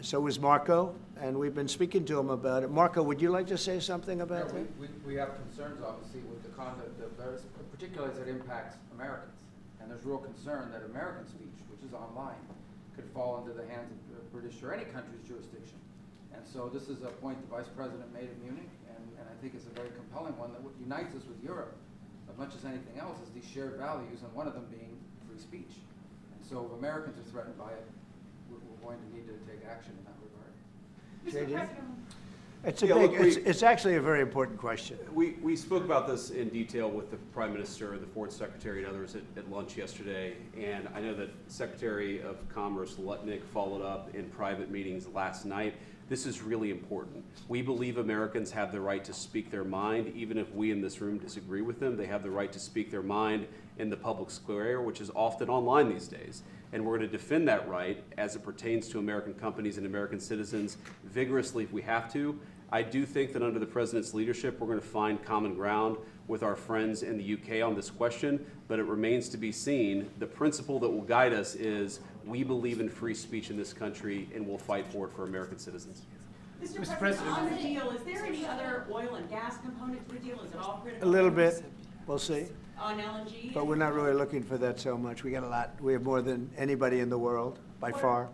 [SPEAKER 1] so was Marco, and we've been speaking to him about it. Marco, would you like to say something about that?
[SPEAKER 13] We have concerns, obviously, with the conduct of those, particularly as it impacts Americans. And there's real concern that American speech, which is online, could fall into the hands of the British or any country's jurisdiction. And so this is a point the Vice President made in Munich, and I think it's a very compelling one that unites us with Europe as much as anything else is these shared values, and one of them being free speech. And so if Americans are threatened by it, we're going to need to take action in that regard.
[SPEAKER 9] Mr.
[SPEAKER 1] JD?
[SPEAKER 9] President,
[SPEAKER 1] It's a
[SPEAKER 14] Yeah,
[SPEAKER 1] big,
[SPEAKER 14] look,
[SPEAKER 1] it's actually a very important question.
[SPEAKER 14] We spoke about this in detail with the Prime Minister, the Foreign Secretary, and others at lunch yesterday. And I know that Secretary of Commerce Lutnick followed up in private meetings last night. This is really important. We believe Americans have the right to speak their mind, even if we in this room disagree with them. They have the right to speak their mind in the public square, which is often online these days. And we're going to defend that right as it pertains to American companies and American citizens vigorously if we have to. I do think that under the President's leadership, we're going to find common ground with our friends in the UK on this question, but it remains to be seen. The principle that will guide us is we believe in free speech in this country, and we'll fight for it for American citizens.
[SPEAKER 15] Mr. President, on the deal, is there any other oil and gas component to the deal? Is it all critical?
[SPEAKER 1] A little bit, we'll see.
[SPEAKER 15] On LNG?
[SPEAKER 1] But we're not really looking for that so much. We got a lot. We have more than anybody in the world, by far.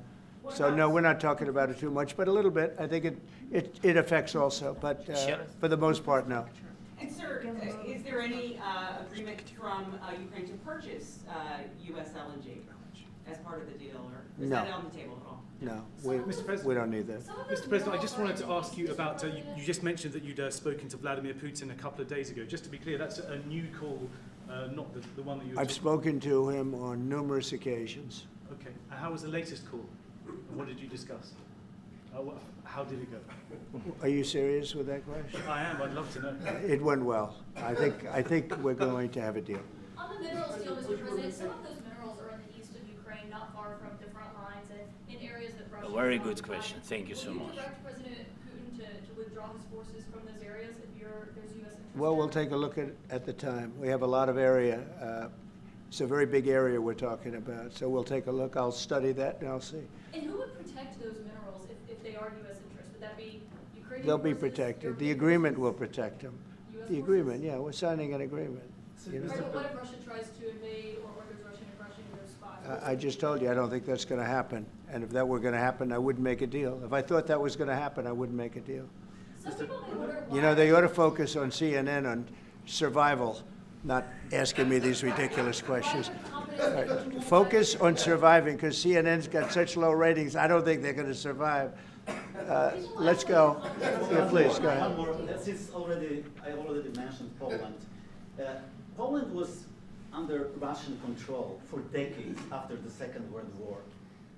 [SPEAKER 1] So no, we're not talking about it too much, but a little bit. I think it affects also, but for the most part, no.
[SPEAKER 15] And sir, is there any agreement from Ukraine to purchase U.S. LNG as part of the deal, or is
[SPEAKER 1] No.
[SPEAKER 15] that on the table at all?
[SPEAKER 1] No,
[SPEAKER 6] Mr. President.
[SPEAKER 1] we don't need that.
[SPEAKER 6] Mr. President, I just wanted to ask you about, you just mentioned that you'd spoken to Vladimir Putin a couple of days ago. Just to be clear, that's a new call, not the one that you were
[SPEAKER 1] I've spoken to him on numerous occasions.
[SPEAKER 6] Okay, and how was the latest call? And what did you discuss? How did it go?
[SPEAKER 1] Are you serious with that question?
[SPEAKER 6] I am, I'd love to know.
[SPEAKER 1] It went well. I think we're going to have a deal.
[SPEAKER 8] On the minerals deal, Mr. President, some of those minerals are in the east of Ukraine, not far from the front lines, and in areas that Russia.
[SPEAKER 2] A very good question. Thank you so
[SPEAKER 8] Will you
[SPEAKER 2] much.
[SPEAKER 8] direct President Putin to withdraw his forces from those areas if there's U.S. interest?
[SPEAKER 1] Well, we'll
[SPEAKER 8] there?
[SPEAKER 1] take a look at the time. We have a lot of area. It's a very big area we're talking about, so we'll take a look. I'll study that and I'll see.
[SPEAKER 8] And who would protect those minerals if they are U.S. interest? Would that be Ukrainian
[SPEAKER 1] They'll be
[SPEAKER 8] forces,
[SPEAKER 1] protected. The
[SPEAKER 8] European
[SPEAKER 1] agreement
[SPEAKER 8] forces,
[SPEAKER 1] will protect them.
[SPEAKER 8] US
[SPEAKER 1] The
[SPEAKER 8] forces?
[SPEAKER 1] agreement, yeah, we're signing an agreement. You know?
[SPEAKER 8] Right, but what if Russia tries to invade or orders Russian aggression in those spots?
[SPEAKER 1] I just told you, I don't think that's going to happen. And if that were going to happen, I wouldn't make a deal. If I thought that was going to happen, I wouldn't make a deal.
[SPEAKER 8] Some people may wonder
[SPEAKER 1] You know,
[SPEAKER 8] why-
[SPEAKER 1] they ought to focus on CNN on survival, not asking me these ridiculous questions. All right. Focus on surviving, because CNN's got such low ratings, I don't think they're going to survive. Let's go. Yeah, please, go
[SPEAKER 4] One
[SPEAKER 1] ahead.
[SPEAKER 4] more. Since I already mentioned Poland. Poland was under Russian control for decades after the Second World War.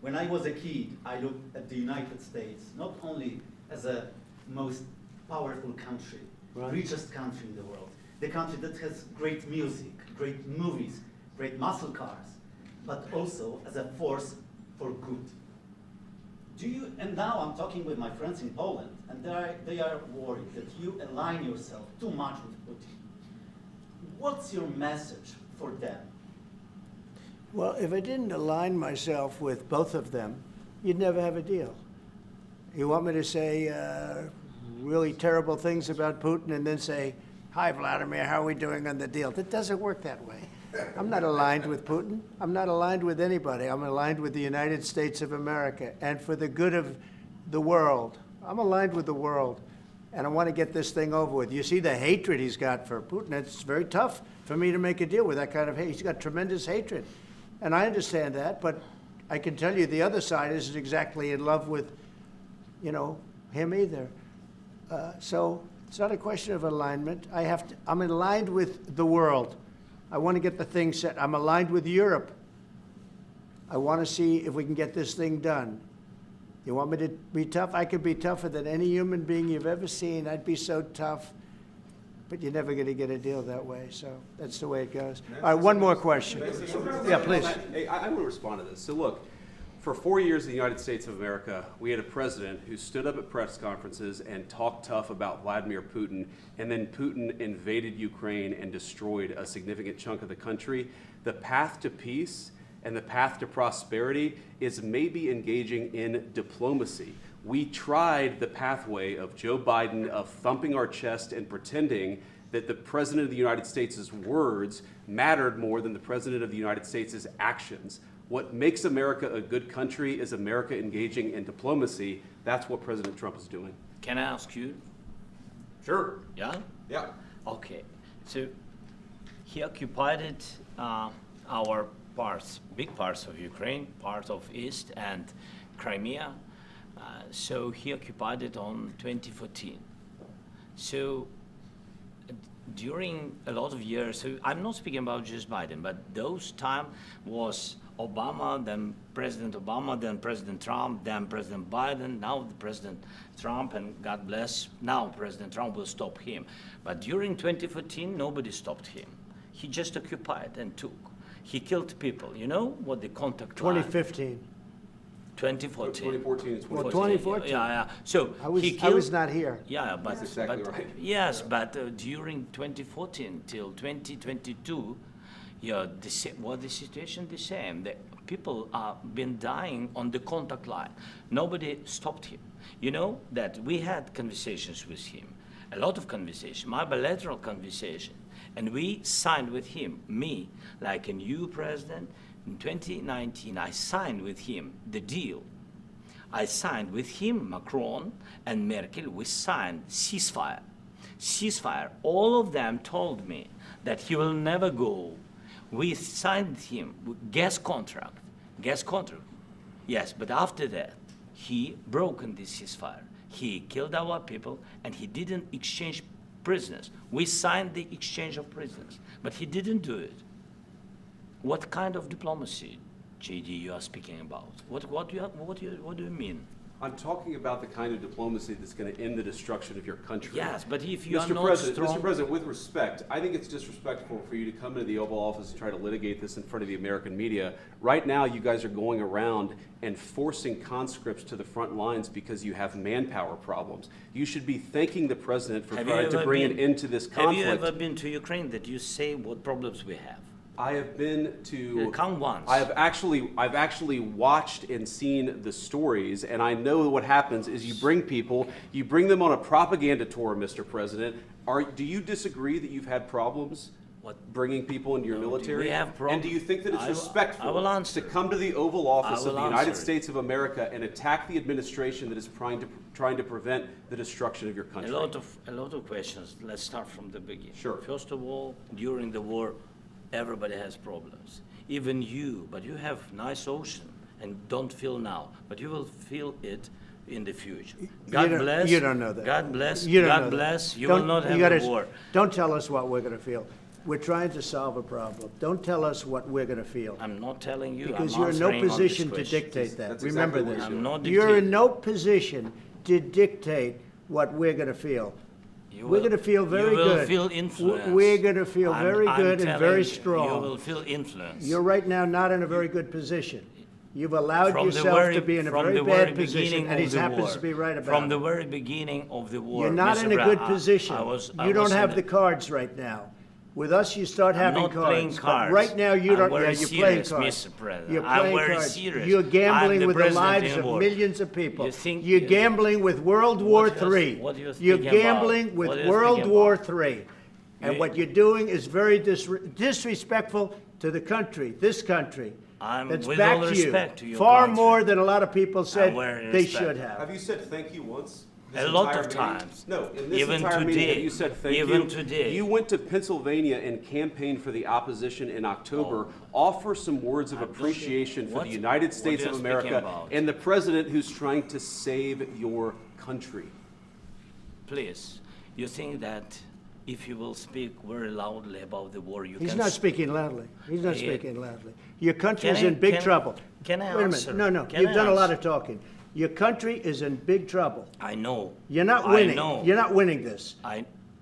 [SPEAKER 4] When I was a kid, I looked at the United States not only as a most powerful country,
[SPEAKER 1] Right.
[SPEAKER 4] richest country in the world, the country that has great music, great movies, great muscle cars, but also as a force for good. And now I'm talking with my friends in Poland, and they are worried that you align yourself too much with Putin. What's your message for them?
[SPEAKER 1] Well, if I didn't align myself with both of them, you'd never have a deal. You want me to say really terrible things about Putin and then say, "Hi, Vladimir, how are we doing on the deal?" That doesn't work that way. I'm not aligned with Putin. I'm not aligned with anybody. I'm aligned with the United States of America. And for the good of the world, I'm aligned with the world. And I want to get this thing over with. You see the hatred he's got for Putin. It's very tough for me to make a deal with that kind of hate. He's got tremendous hatred. And I understand that, but I can tell you the other side isn't exactly in love with, him either. So it's not a question of alignment. I'm aligned with the world. I want to get the thing set. I'm aligned with Europe. I want to see if we can get this thing done. You want me to be tough? I could be tougher than any human being you've ever seen. I'd be so tough. but you're never going to get a deal that way, so that's the way it goes. All right, one more question. Yeah, please.
[SPEAKER 14] Hey, I want to respond to this. So look, for 4 years in the United States of America, we had a president who stood up at press conferences and talked tough about Vladimir Putin, and then Putin invaded Ukraine and destroyed a significant chunk of the country. The path to peace and the path to prosperity is maybe engaging in diplomacy. We tried the pathway of Joe Biden, of thumping our chest and pretending that the President of the United States' words mattered more than the President of the United States' actions. What makes America a good country is America engaging in diplomacy. That's what President Trump is doing.
[SPEAKER 2] Can I ask you?
[SPEAKER 14] Sure.
[SPEAKER 2] Yeah?
[SPEAKER 14] Yeah.
[SPEAKER 2] Okay. So he occupied it, our parts, big parts of Ukraine, part of East and Crimea. So he occupied it on 2014. So during a lot of years, so I'm not speaking about just Biden, but those time was Obama, then President Obama, then President Trump, then President Biden, now the President Trump, and God bless, now President Trump will stop him. But during 2014, nobody stopped him. He just occupied and took. He killed people. You know what the contact line?
[SPEAKER 1] 2015.
[SPEAKER 2] 2014.
[SPEAKER 14] 2014 is
[SPEAKER 1] Well, 2014.
[SPEAKER 2] Yeah. So
[SPEAKER 1] I was,
[SPEAKER 2] he killed,
[SPEAKER 1] I was not here.
[SPEAKER 2] Yeah, but
[SPEAKER 14] That's exactly
[SPEAKER 2] but,
[SPEAKER 14] right.
[SPEAKER 2] Yes, but during 2014 till 2022, yeah, the situation the same. The people are been dying on the contact line. Nobody stopped him. You know that we had conversations with him, a lot of conversation, my bilateral conversation, and we signed with him. Me, like a new president. In 2019, I signed with him the deal. I signed with him, Macron and Merkel, we signed ceasefire. Ceasefire, all of them told me that he will never go. We signed him with gas contract, yes, but after that, he broken this ceasefire. He killed our people and he didn't exchange prisoners. We signed the exchange of prisoners, but he didn't do it. What kind of diplomacy, JD, you are speaking about? What do you mean?
[SPEAKER 14] I'm talking about the kind of diplomacy that's going to end the destruction of your country.
[SPEAKER 2] Yes, but if you are
[SPEAKER 14] Mr.
[SPEAKER 2] not
[SPEAKER 14] President,
[SPEAKER 2] strong...
[SPEAKER 14] Mr. President, with respect, I think it's disrespectful for you to come into the Oval Office and try to litigate this in front of the American media. Right now, you guys are going around and forcing conscripts to the front lines because you have manpower problems. You should be thanking the President for trying to bring an end to this conflict.
[SPEAKER 2] Have you ever been to Ukraine that you say what problems we have?
[SPEAKER 14] I have been to.
[SPEAKER 2] Come once.
[SPEAKER 14] I've actually watched and seen the stories, and I know what happens is you bring people, you bring them on a propaganda tour, Mr. President. Do you disagree that you've had problems bringing people into your military?
[SPEAKER 2] We have problems.
[SPEAKER 14] And do you think that it's respectful to come to the Oval Office of the United States of America and attack the administration that is trying to prevent the destruction of your country?
[SPEAKER 2] A lot of questions. Let's start from the beginning.
[SPEAKER 14] Sure.
[SPEAKER 2] First of all, during the war, everybody has problems. Even you, but you have nice ocean and don't feel now, but you will feel it in the future. God bless.
[SPEAKER 1] You don't know that.
[SPEAKER 2] God bless.
[SPEAKER 1] You don't
[SPEAKER 2] God
[SPEAKER 1] know
[SPEAKER 2] bless.
[SPEAKER 1] that.
[SPEAKER 2] You will not have a war.
[SPEAKER 1] Don't tell us what we're going to feel. We're trying to solve a problem. Don't tell us what we're going to feel.
[SPEAKER 2] I'm not telling you.
[SPEAKER 1] Because
[SPEAKER 2] I'm
[SPEAKER 1] you're in no
[SPEAKER 2] answering on this
[SPEAKER 1] position to
[SPEAKER 2] question.
[SPEAKER 1] dictate that.
[SPEAKER 14] That's
[SPEAKER 1] Remember
[SPEAKER 14] exactly what
[SPEAKER 1] this.
[SPEAKER 2] I'm not
[SPEAKER 1] You're
[SPEAKER 2] dictating.
[SPEAKER 1] in no position to dictate what we're going to feel. We're going to feel very good.
[SPEAKER 2] You will feel influence.
[SPEAKER 1] We're going to feel very good and very
[SPEAKER 2] You
[SPEAKER 1] strong.
[SPEAKER 2] will feel influence.
[SPEAKER 1] You're right now not in a very good position. You've allowed
[SPEAKER 2] From the
[SPEAKER 1] yourself
[SPEAKER 2] very-
[SPEAKER 1] to be in a
[SPEAKER 2] from
[SPEAKER 1] very
[SPEAKER 2] the very
[SPEAKER 1] bad position,
[SPEAKER 2] beginning
[SPEAKER 1] and he
[SPEAKER 2] of the
[SPEAKER 1] happens
[SPEAKER 2] war.
[SPEAKER 1] to be right about
[SPEAKER 2] From
[SPEAKER 1] it.
[SPEAKER 2] the very beginning of the war.
[SPEAKER 1] You're not
[SPEAKER 2] Mr.
[SPEAKER 1] in a
[SPEAKER 2] Brown,
[SPEAKER 1] good position.
[SPEAKER 2] I
[SPEAKER 1] You
[SPEAKER 2] was
[SPEAKER 1] don't have
[SPEAKER 2] in
[SPEAKER 1] the cards right now. With us, you start
[SPEAKER 2] I'm
[SPEAKER 1] having
[SPEAKER 2] not playing
[SPEAKER 1] cards. But
[SPEAKER 2] cards.
[SPEAKER 1] right now, you
[SPEAKER 2] I'm
[SPEAKER 1] don't.
[SPEAKER 2] very
[SPEAKER 1] Yeah, you're playing
[SPEAKER 2] serious,
[SPEAKER 1] cards.
[SPEAKER 2] Mr. President.
[SPEAKER 1] You're
[SPEAKER 2] I'm
[SPEAKER 1] playing
[SPEAKER 2] very
[SPEAKER 1] cards.
[SPEAKER 2] serious.
[SPEAKER 1] You're
[SPEAKER 2] I'm
[SPEAKER 1] gambling
[SPEAKER 2] the
[SPEAKER 1] with the
[SPEAKER 2] president
[SPEAKER 1] lives
[SPEAKER 2] in
[SPEAKER 1] of
[SPEAKER 2] war.
[SPEAKER 1] millions of people.
[SPEAKER 2] You think-
[SPEAKER 1] You're gambling with World War
[SPEAKER 2] What do you-
[SPEAKER 1] III.
[SPEAKER 2] what do you
[SPEAKER 1] You're
[SPEAKER 2] think about?
[SPEAKER 1] gambling with
[SPEAKER 2] What do you
[SPEAKER 1] World
[SPEAKER 2] think
[SPEAKER 1] War
[SPEAKER 2] about?
[SPEAKER 1] III. And
[SPEAKER 2] You-
[SPEAKER 1] what you're doing is very disrespectful to the country, this country.
[SPEAKER 2] I'm
[SPEAKER 1] That's
[SPEAKER 2] with
[SPEAKER 1] back
[SPEAKER 2] all
[SPEAKER 1] to
[SPEAKER 2] respect
[SPEAKER 1] you.
[SPEAKER 2] to your
[SPEAKER 1] Far
[SPEAKER 2] country.
[SPEAKER 1] more than a lot of people said
[SPEAKER 2] very
[SPEAKER 1] they
[SPEAKER 2] respect.
[SPEAKER 1] should have.
[SPEAKER 14] Have you said thank you once?
[SPEAKER 2] A
[SPEAKER 14] this
[SPEAKER 2] lot
[SPEAKER 14] entire
[SPEAKER 2] of
[SPEAKER 14] meeting?
[SPEAKER 2] times.
[SPEAKER 14] No, in this
[SPEAKER 2] Even
[SPEAKER 14] entire meeting,
[SPEAKER 2] today.
[SPEAKER 14] have you said thank you?
[SPEAKER 2] Even today.
[SPEAKER 14] You went to Pennsylvania and campaigned for the opposition in October. Offer some words of appreciation for
[SPEAKER 2] What-
[SPEAKER 14] the United
[SPEAKER 2] what
[SPEAKER 14] States
[SPEAKER 2] are
[SPEAKER 14] of
[SPEAKER 2] you
[SPEAKER 14] America
[SPEAKER 2] speaking about?
[SPEAKER 14] and the president who's trying to save your country.
[SPEAKER 2] Please, you think that if you will speak very loudly about the war, you
[SPEAKER 1] He's
[SPEAKER 2] can...
[SPEAKER 1] not speaking loudly. He's not
[SPEAKER 2] Yeah.
[SPEAKER 1] speaking loudly. Your country
[SPEAKER 2] Can
[SPEAKER 1] is
[SPEAKER 2] I-
[SPEAKER 1] in big
[SPEAKER 2] can-
[SPEAKER 1] trouble.
[SPEAKER 2] can I
[SPEAKER 1] Wait a
[SPEAKER 2] answer?
[SPEAKER 1] minute. No,
[SPEAKER 2] Can
[SPEAKER 1] you've
[SPEAKER 2] I
[SPEAKER 1] done a lot
[SPEAKER 2] answer?
[SPEAKER 1] of talking. Your country is in big trouble.
[SPEAKER 2] I know.
[SPEAKER 1] You're not
[SPEAKER 2] I
[SPEAKER 1] winning.
[SPEAKER 2] know.
[SPEAKER 1] You're not winning this.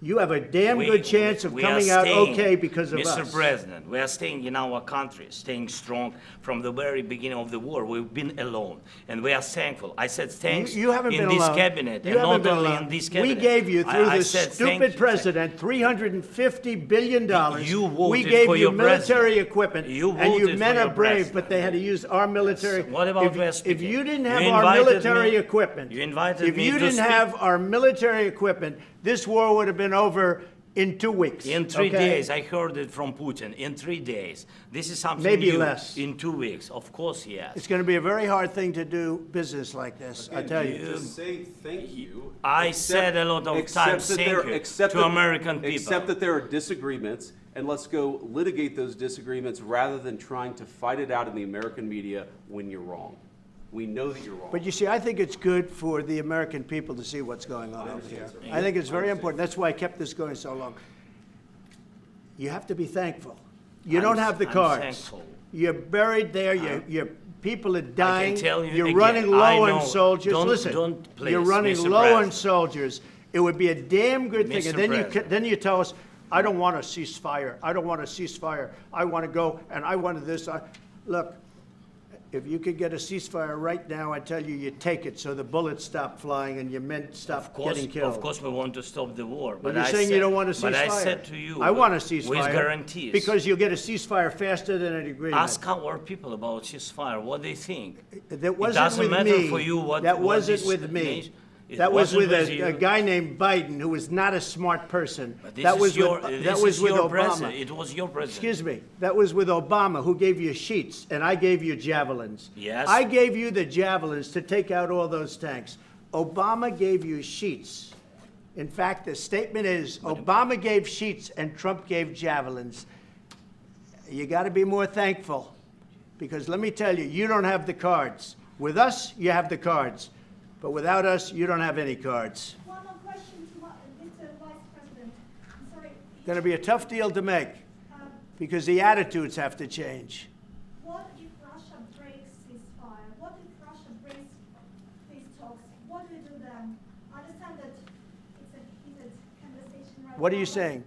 [SPEAKER 1] you have a damn
[SPEAKER 2] We-
[SPEAKER 1] good chance of
[SPEAKER 2] we are
[SPEAKER 1] coming out
[SPEAKER 2] staying,
[SPEAKER 1] okay because of us.
[SPEAKER 2] Mr. President, we are staying in our country, staying strong from the very beginning of the war. We've been alone, and we are thankful. I said thanks
[SPEAKER 1] You haven't
[SPEAKER 2] in
[SPEAKER 1] been
[SPEAKER 2] this
[SPEAKER 1] alone.
[SPEAKER 2] cabinet,
[SPEAKER 1] You
[SPEAKER 2] and
[SPEAKER 1] haven't
[SPEAKER 2] not
[SPEAKER 1] been
[SPEAKER 2] only
[SPEAKER 1] alone.
[SPEAKER 2] in this cabinet.
[SPEAKER 1] We gave you, through
[SPEAKER 2] I
[SPEAKER 1] this
[SPEAKER 2] said thank
[SPEAKER 1] stupid
[SPEAKER 2] you.
[SPEAKER 1] president, $350 billion.
[SPEAKER 2] You voted
[SPEAKER 1] We gave
[SPEAKER 2] for
[SPEAKER 1] you
[SPEAKER 2] your
[SPEAKER 1] military
[SPEAKER 2] president.
[SPEAKER 1] equipment,
[SPEAKER 2] You
[SPEAKER 1] and you
[SPEAKER 2] voted
[SPEAKER 1] men
[SPEAKER 2] for
[SPEAKER 1] are
[SPEAKER 2] your
[SPEAKER 1] brave,
[SPEAKER 2] president.
[SPEAKER 1] but they had to use our military.
[SPEAKER 2] What about
[SPEAKER 1] If
[SPEAKER 2] West
[SPEAKER 1] you didn't
[SPEAKER 2] You
[SPEAKER 1] have our
[SPEAKER 2] invited
[SPEAKER 1] military
[SPEAKER 2] me-
[SPEAKER 1] equipment,
[SPEAKER 2] you invited
[SPEAKER 1] if
[SPEAKER 2] me
[SPEAKER 1] you
[SPEAKER 2] to
[SPEAKER 1] didn't
[SPEAKER 2] speak.
[SPEAKER 1] have our military equipment, this war would have been over in 2 weeks.
[SPEAKER 2] In 3
[SPEAKER 1] okay?
[SPEAKER 2] days, I heard it from Putin. In 3 days, this is something
[SPEAKER 1] Maybe
[SPEAKER 2] new.
[SPEAKER 1] less.
[SPEAKER 2] In 2 weeks, of course, yes.
[SPEAKER 1] It's going to be a very hard thing to do business like this, I tell you.
[SPEAKER 14] Just say thank you.
[SPEAKER 2] I
[SPEAKER 14] Accept-
[SPEAKER 2] said a lot of
[SPEAKER 14] accept
[SPEAKER 2] times
[SPEAKER 14] that
[SPEAKER 2] thank
[SPEAKER 14] there-
[SPEAKER 2] you
[SPEAKER 14] accept
[SPEAKER 2] to
[SPEAKER 14] that-
[SPEAKER 2] American people.
[SPEAKER 14] Accept that there are disagreements, and let's go litigate those disagreements rather than trying to fight it out in the American media when you're wrong. We know that you're wrong.
[SPEAKER 1] But you see, I think it's good for the American people to see what's going on over here. I think it's very important. That's why I kept this going so long. You have to be thankful. You don't have the
[SPEAKER 2] I'm
[SPEAKER 1] cards.
[SPEAKER 2] thankful.
[SPEAKER 1] You're buried there, your people are dying.
[SPEAKER 2] tell you
[SPEAKER 1] You're
[SPEAKER 2] again,
[SPEAKER 1] running
[SPEAKER 2] I
[SPEAKER 1] low
[SPEAKER 2] know.
[SPEAKER 1] on soldiers.
[SPEAKER 2] Don't-
[SPEAKER 1] Listen,
[SPEAKER 2] don't, please,
[SPEAKER 1] you're running
[SPEAKER 2] Mr.
[SPEAKER 1] low on
[SPEAKER 2] President.
[SPEAKER 1] soldiers. It would be a damn good thing.
[SPEAKER 2] Mr.
[SPEAKER 1] And then
[SPEAKER 2] President.
[SPEAKER 1] then you tell us, I don't want a ceasefire. I don't want a ceasefire. I want to go, and I wanted this. Look, if you could get a ceasefire right now, I tell you, you take it so the bullets stop flying and your men stop getting killed.
[SPEAKER 2] Of course, we want to stop the war.
[SPEAKER 1] But
[SPEAKER 2] But
[SPEAKER 1] you're
[SPEAKER 2] I
[SPEAKER 1] saying
[SPEAKER 2] said,
[SPEAKER 1] you don't want a ceasefire.
[SPEAKER 2] But I said to you,
[SPEAKER 1] I want a ceasefire.
[SPEAKER 2] with guarantees.
[SPEAKER 1] Because you'll get a ceasefire faster than an agreement.
[SPEAKER 2] Ask our people about ceasefire, what they think.
[SPEAKER 1] That wasn't
[SPEAKER 2] it doesn't
[SPEAKER 1] with
[SPEAKER 2] matter
[SPEAKER 1] me.
[SPEAKER 2] for you what.
[SPEAKER 1] That
[SPEAKER 2] what
[SPEAKER 1] wasn't
[SPEAKER 2] this
[SPEAKER 1] with me.
[SPEAKER 2] nation- it
[SPEAKER 1] That was
[SPEAKER 2] wasn't
[SPEAKER 1] with
[SPEAKER 2] you.
[SPEAKER 1] a guy named Biden, who was not a smart person.
[SPEAKER 2] But this
[SPEAKER 1] That
[SPEAKER 2] is
[SPEAKER 1] was
[SPEAKER 2] your,
[SPEAKER 1] with,
[SPEAKER 2] this
[SPEAKER 1] that was
[SPEAKER 2] is
[SPEAKER 1] with
[SPEAKER 2] your
[SPEAKER 1] Obama.
[SPEAKER 2] president. It was your president.
[SPEAKER 1] Excuse me. That was with Obama, who gave you sheets, and I gave you javelins.
[SPEAKER 2] Yes.
[SPEAKER 1] I gave you the javelins to take out all those tanks. Obama gave you sheets. In fact, the statement is, Obama gave sheets and Trump gave javelins. You got to be more thankful, because let me tell you, you don't have the cards. With us, you have the cards. But without us, you don't have any cards.
[SPEAKER 9] One more question to Mr. Vice President. I'm sorry.
[SPEAKER 1] Going to be a tough deal to make, because the attitudes have to change.
[SPEAKER 9] What if Russia breaks ceasefire? What if Russia breaks peace talks? What do we do then? I understand that it's a heated conversation right now.
[SPEAKER 1] What are you
[SPEAKER 9] but
[SPEAKER 1] saying?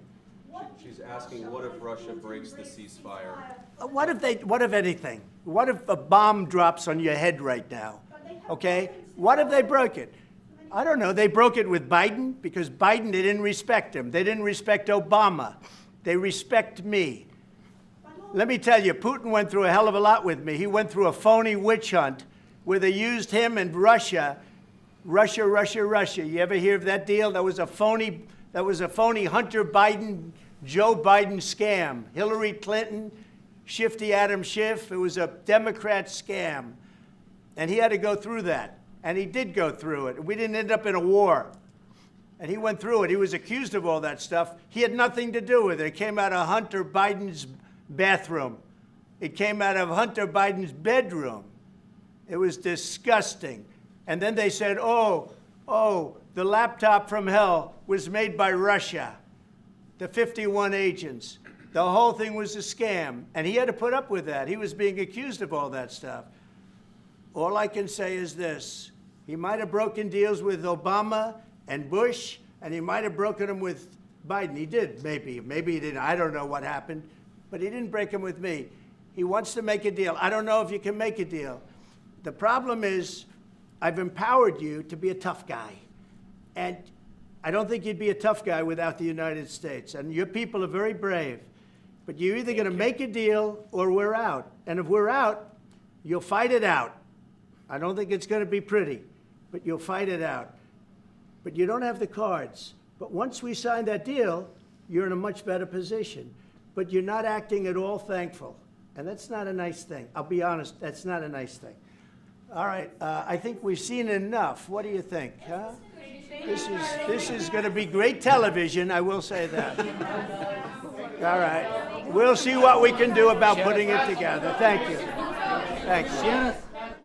[SPEAKER 9] what if
[SPEAKER 14] She's asking, what if Russia
[SPEAKER 9] Putin
[SPEAKER 14] breaks the ceasefire?
[SPEAKER 1] What if anything? What if a bomb drops on your head right now?
[SPEAKER 9] But they have
[SPEAKER 1] Okay?
[SPEAKER 9] weapons
[SPEAKER 1] What if they
[SPEAKER 9] now.
[SPEAKER 1] broke it? I don't know. They broke it with Biden because Biden, they didn't respect him. They didn't respect Obama. They respect me. Let me tell you, Putin went through a hell of a lot with me. He went through a phony witch hunt where they used him and Russia. You ever hear of that deal? That was a phony Hunter Biden, Joe Biden scam. Hillary Clinton, Shifty Adam Schiff. It was a Democrat scam. And he had to go through that. And he did go through it. We didn't end up in a war. And he went through it. He was accused of all that stuff. He had nothing to do with it. It came out of Hunter Biden's bathroom. It came out of Hunter Biden's bedroom. It was disgusting. And then they said, oh, the laptop from hell was made by Russia, the 51 agents. The whole thing was a scam. And he had to put up with that. He was being accused of all that stuff. All I can say is this. He might have broken deals with Obama and Bush, and he might have broken them with Biden. He did, maybe. Maybe he didn't. I don't know what happened. But he didn't break them with me. He wants to make a deal. I don't know if you can make a deal. The problem is I've empowered you to be a tough guy. And I don't think you'd be a tough guy without the United States. And your people are very brave. But you're either going to make a deal or we're out. And if we're out, you'll fight it out. I don't think it's going to be pretty, but you'll fight it out. But you don't have the cards. But once we sign that deal, you're in a much better position. But you're not acting at all thankful. And that's not a nice thing. I'll be honest, that's not a nice thing. All right, I think we've seen enough. What do you think? Huh? This is going to be great television, I will say that. All right. We'll see what we can do about putting it together. Thank you. Thanks.